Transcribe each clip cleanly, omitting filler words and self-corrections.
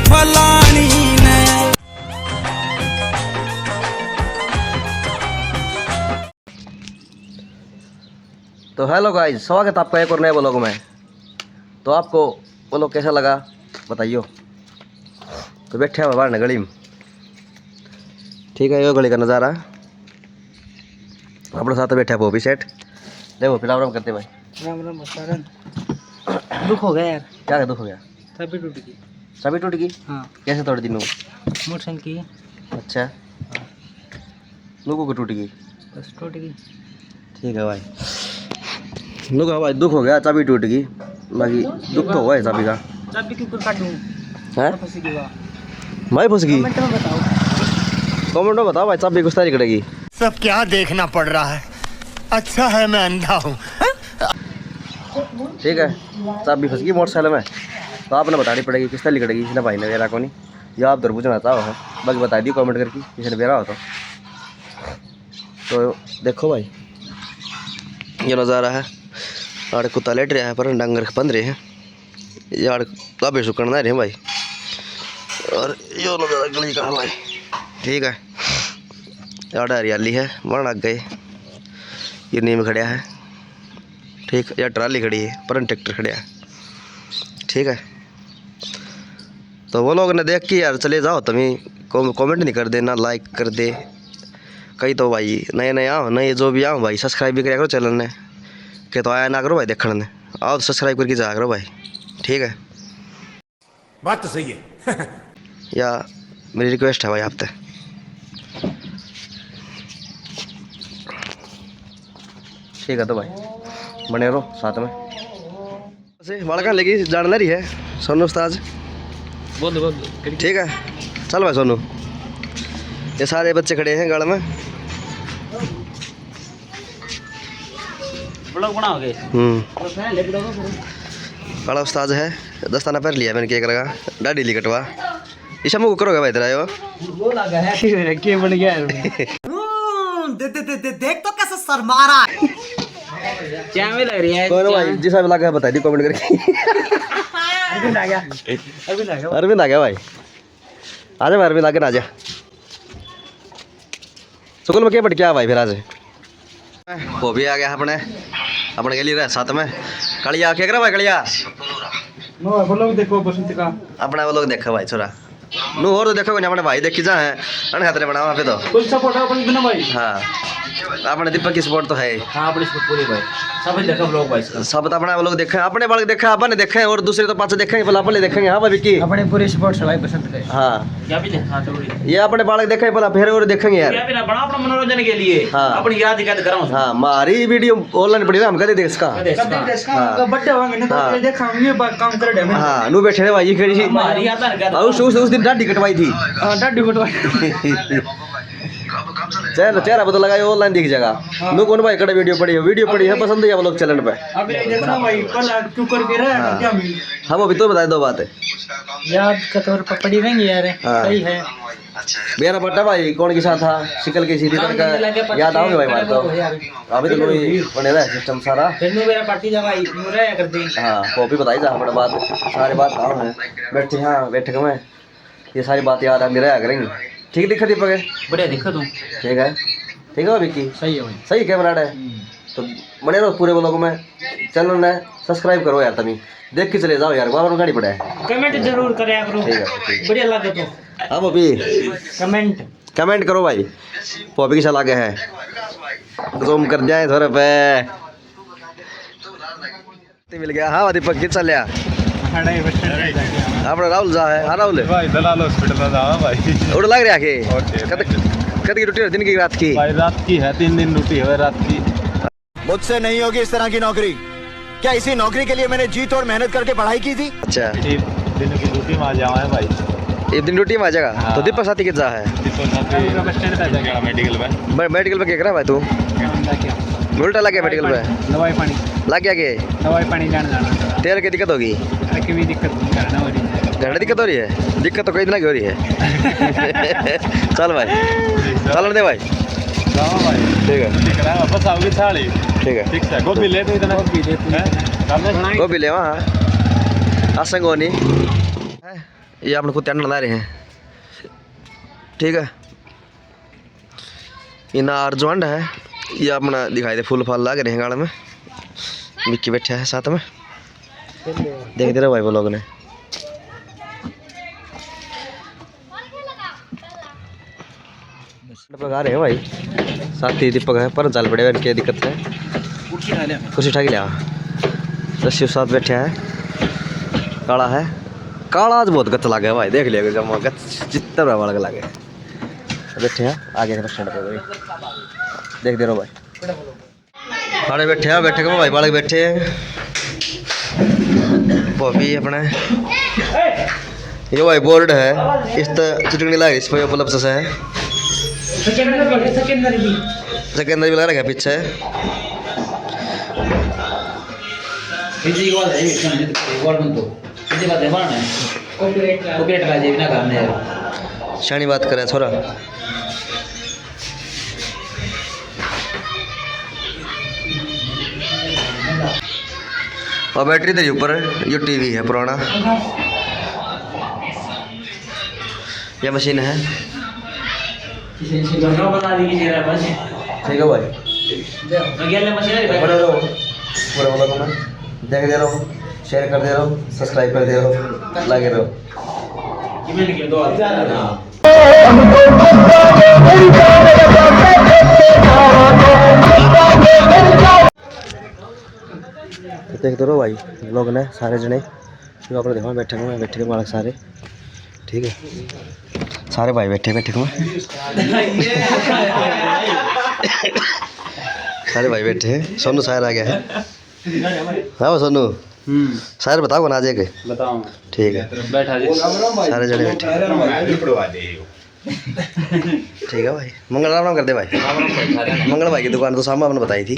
फलानी ने। तो हेलो गाइस, स्वागत है आपका एक और नए व्लॉग में। तो आपको व्लॉग कैसा लगा बताइए। तो बैठे हैं बाहर गली में, ठीक है। ये गली का नज़ारा अपने साथ बैठे हैं भोपी सेठ। देखो फिर राम करते भाई। राम राम सारन। दुख हो गया यार। क्या दुख हो गया? चाबी टूट गई। चाबी टूट गई? हाँ। कैसे तोड़ दी? मोटरसाइकिल की। अच्छा, लोगों को टूट गई? बस टूट गई। ठीक है भाई। लोग भाई दुख हो गया, चाबी टूट गई। बाकी दुख तो हुआ है चाबी का। चाबी क्यों कर काटूं? हैं फंसी गई वाह। भाई फंस गई? कमेंट में बताओ। कमेंट में बताओ भाई, चाबी किस तरीके करेगी? सब क्या देखना पड़ रहा है। अच्छा है मैं अंधा हूँ। ठीक है, चाबी फंस गई मोटरसाइकिल में, तो आपने बतानी पड़ेगी किस तरह करेगी। इसने भाई ने बेरा को नहीं, या आप दरबूज में चाहो है, बाकी बता दी कमेंट करके किसी ने बेरा हो तो देखो भाई ये नज़ारा है। आड़ कुत्ता लेट रहा है पर डंगर बंद रहे हैं, यार काबे सुकड़ ना रहे भाई। और यो नज़ारा गली का है भाई, ठीक है। यार हरियाली है, वहाँ लग गए। ये नीम खड़ा है, ठीक। या ट्राली खड़ी है पर ट्रैक्टर खड़ा है, ठीक है। तो वो लोग ने देख के यार चले जाओ, तुम्हें कमेंट नहीं कर दे ना लाइक कर दे। कई तो भाई नए नए आओ, नए जो भी आओ भाई सब्सक्राइब भी करा करो चैनल ने, के तो आया ना करो भाई देखने ने, आओ सब्सक्राइब करके जा करो भाई, ठीक है। बात तो सही है। या मेरी रिक्वेस्ट है भाई आपसे, ठीक है। तो भाई बने रहो साथ में। से बड़का लेगी जान रही है सोनू उस्ताद, बोल ठीक है। चल भाई सोनू, ये सारे बच्चे खड़े हैं गढ़ में। ब्लॉग बनाओगे? बड़ा उस्ताद है, दस्ताना पहन लिया मैंने, केक लगा दाढ़ी ली कटवा। ईशा मुँह करोगे भाई तेरा? वो लगा है के बन गया है। देख तो कैसे शर्मा रहा है। क्या में लग रही है? कौन भाई जिसा भी लगा है बता दी कमेंट करके। अरविंद आ गया। अरविंद आ गया भाई, आ जा भाई अरविंद, आगे ना आ जा। स्कूल में क्या पढ़ क्या भाई फिर आज? वो भी आ गया अपने के लिए साथ में। कलिया क्या करा भाई? कलिया बोलो देखो बसंत का अपना वो लोग देखो भाई छोरा नू, और तो देखो अपने भाई देखी जा है हाथ बना वहाँ पे तो कुल सपोर्ट है अपन बिना भाई। हाँ, अपने दीपक की सपोर्ट तो है। हाँ अपनी सपोर्ट पूरी भाई, सब देखा ब्लॉग भाई, सब तो अपना वो लोग देखे, अपने बालक देखा, अपन ने देखे और दूसरे तो पाँच देखेंगे, पहले अपन देखेंगे। हाँ भाई विक्की, अपने पूरी सपोर्ट से भाई बसंत का। हाँ क्या भी देखा तो ये अपने बालक देखेंगे पहले, फिर और देखेंगे यार। क्या भी ना बना अपना मनोरंजन के लिए। हाँ अपनी याद याद कराऊं। हाँ, हमारी वीडियो ऑनलाइन पड़ी ना, हम कदे देख इसका। हाँ बर्थडे हुआ मैंने तो देखा ये काम कर दे। हाँ नू बैठे भाई खड़ी हमारी याद ना उस दिन दाढ़ी कटवाई थी। हां दाढ़ी कटवाई। चेहरा पता लगा ऑनलाइन दिख जाएगा। नू कौन भाई कड़े वीडियो पड़ी है पसंद है वो लोग चैनल पे। अब ये देखना भाई कल क्यों करके रहा क्या मिल। हम अभी तो बताए दो बातें याद का तौर पर पड़ी रहेंगी यार। सही है मेरा बट्टा भाई कौन के साथ था शिकल की सीधी करके याद आओगे भाई बात तो। अभी तो कोई बने रहा सिस्टम सारा, फिर नु मेरा पार्टी जा भाई मुरे कर दे। हां वो भी बताई जा अपना बात सारी बात आओ है बैठे। हां बैठक में ये सारी बात याद आती रहा करेंगे, ठीक दिखा दीपक? बढ़िया दिखा तू, ठीक है विक्की, सही है भाई, सही कैमरा है। तो बने रहो पूरे व्लॉग में, चैनल ने सब्सक्राइब करो यार, तुम देख के चले जाओ यार, बार गाड़ी पड़ा है। कमेंट जरूर करया करो, ठीक है बढ़िया लगे तो। अब अभी कमेंट करो भाई, पॉपी कैसा लगे है, जूम कर जाए थोड़े पे मिल गया। हाँ दीपक कित चल अपना राहुल जा है। हाँ राहुल भाई दलाल हॉस्पिटल में जा भाई, उड़ लग रहा है कद की ड्यूटी दिन की रात की? भाई रात की है, 3 दिन ड्यूटी है रात की। मुझसे नहीं होगी इस तरह की नौकरी। क्या इसी नौकरी के लिए मैंने जी तोड़ मेहनत करके पढ़ाई की थी? अच्छा, दिन की ड्यूटी में आ जाओ है भाई, एक दिन ड्यूटी में आ जाएगा। हाँ। तो दीपक साथी कित जा है? मेडिकल में क्या करा भाई तू? उल्टा लग गया मेडिकल में, दवाई पानी लग गया के दवाई पानी जाना तेरे की दिक्कत होगी? की भी दिक्कत करना हो रही है, घर दिक्कत हो रही है? दिक्कत तो कोई दिन की हो रही है। चल भाई चल दे भाई, भाई ठीक है ठीक है वापस आओगी थाली, ठीक है ठीक है। गोभी ले तो इतना गोभी ले वो भी ले वहाँ आसंगोनी ये अपने कुत्ते अंडा ला रहे हैं, ठीक है। ये नार जो अंडा है ये अपना दिखाई दे, फूल फाल लग रहे हैं गाड़ में। मिक्की बैठा है साथ में, देख दे रहे भाई वो लोग ने। दीपक आ रहे हैं भाई, साथी दीपक है पर चल पड़े, इनकी दिक्कत है। कुर्सी उठा के लिया, शिव साथ बैठे हैं। काला है, काला आज बहुत गच लगे भाई, देख लिया जब गच जितना बड़ा वाला लगे बैठे हैं आगे बस स्टैंड पे भाई, देख दे रहे हो भाई। सारे बैठे हैं, बैठे के भाई बालक बैठे हैं। बॉबी अपना ये भाई बोर्ड है, इस तरह चिटकनी लग, इस पर उपलब्ध है। सेकेंडरी भी लगा रखा पीछे। शानी बात करे छोरा। और बैटरी तेरी ऊपर ये टीवी है पुराना, ये मशीन है, ठीक है भाई। बने रहो पूरा वाला को, देख दे रहो, शेयर कर दे रहो, सब्सक्राइब कर दे रहो, लगे रहो। देख दे रहो भाई लोग ने सारे जने जो अपने देखो बैठे हुए, बैठे के मालक सारे, ठीक है। सारे भाई बैठे हुए सारे भाई बैठे हैं। सोनू शायर आ गया है, हाँ वो सोनू शायर बताओ कौन आ जाएगा, बताओ ठीक है। बैठा जी, सारे जने बैठे, ठीक है भाई। मंगल राम कर दे भाई, मंगल भाई की दुकान तो सामने आपने बताई थी,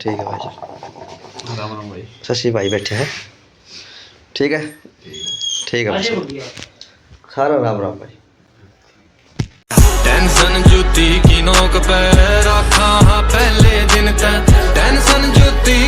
ठीक है भाई। शशि भाई बैठे हैं, ठीक है, ठीक है भाई। सारा राम राम भाई। टेंशन जूती की नोक पे रखा पहले दिन तक, टेंशन जूती